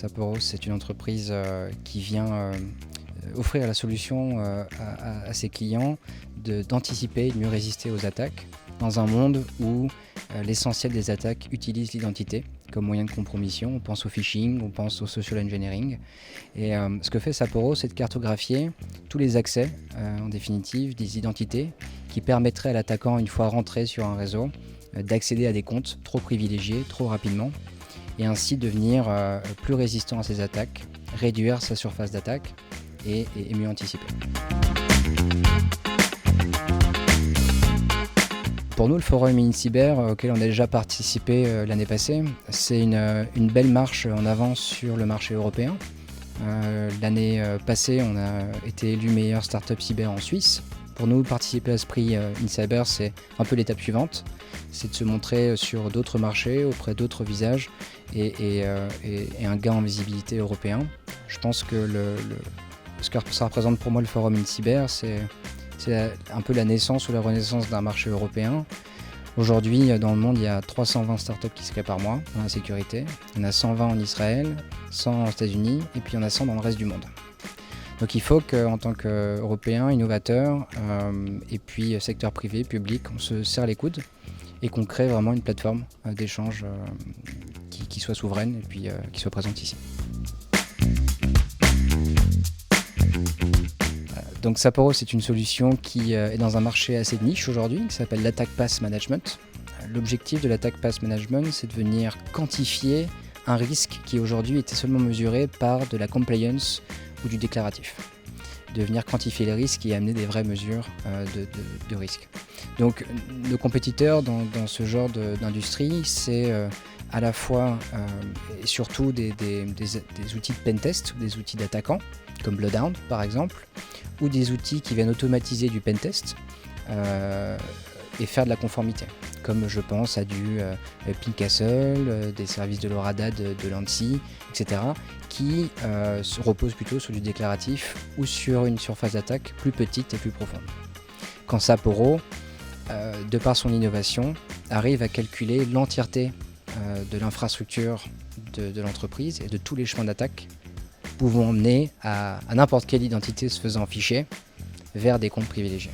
Sapporo, c'est une entreprise qui vient offrir la solution à ses clients d'anticiper et de mieux résister aux attaques dans un monde où l'essentiel des attaques utilise l'identité comme moyen de compromission. On pense au phishing, on pense au social engineering. Et ce que fait Sapporo, c'est de cartographier tous les accès, en définitive, des identités qui permettraient à l'attaquant, une fois rentré sur un réseau, d'accéder à des comptes trop privilégiés, trop rapidement, et ainsi devenir plus résistant à ces attaques, réduire sa surface d'attaque et mieux anticiper. Pour nous, le forum InCyber, auquel on a déjà participé l'année passée, c'est une belle marche en avance sur le marché européen. L'année passée, on a été élu meilleure startup cyber en Suisse. Pour nous, participer à ce prix InCyber, c'est un peu l'étape suivante. C'est de se montrer sur d'autres marchés, auprès d'autres visages et un gain en visibilité européen. Je pense que ce que ça représente pour moi le forum InCyber, c'est un peu la naissance ou la renaissance d'un marché européen. Aujourd'hui, dans le monde, il y a 320 startups qui se créent par mois dans la sécurité. Il y en a 120 en Israël, 100 aux États-Unis et puis il y en a 100 dans le reste du monde. Donc il faut qu'en tant qu'Européens, innovateurs et puis secteur privé, public, on se serre les coudes et qu'on crée vraiment une plateforme d'échange qui soit souveraine et puis qui soit présente ici. Donc Sapporo, c'est une solution qui est dans un marché assez de niche aujourd'hui, qui s'appelle l'Attack Path Management. L'objectif de l'Attack Path Management, c'est de venir quantifier un risque qui aujourd'hui était seulement mesuré par de la compliance ou du déclaratif. De venir quantifier les risques et amener des vraies mesures de risque. Donc nos compétiteurs dans ce genre d'industrie, c'est à la fois et surtout des outils de pentest ou des outils d'attaquants, comme Bloodhound par exemple, ou des outils qui viennent automatiser du pentest et faire de la conformité, comme je pense à du Pincastle, des services de l'ORADA de l'ANSSI, etc., qui se reposent plutôt sur du déclaratif ou sur une surface d'attaque plus petite et plus profonde. Quand Sapporo, de par son innovation, arrive à calculer l'entièreté de l'infrastructure de l'entreprise et de tous les chemins d'attaque, pouvant emmener à n'importe quelle identité se faisant ficher vers des comptes privilégiés.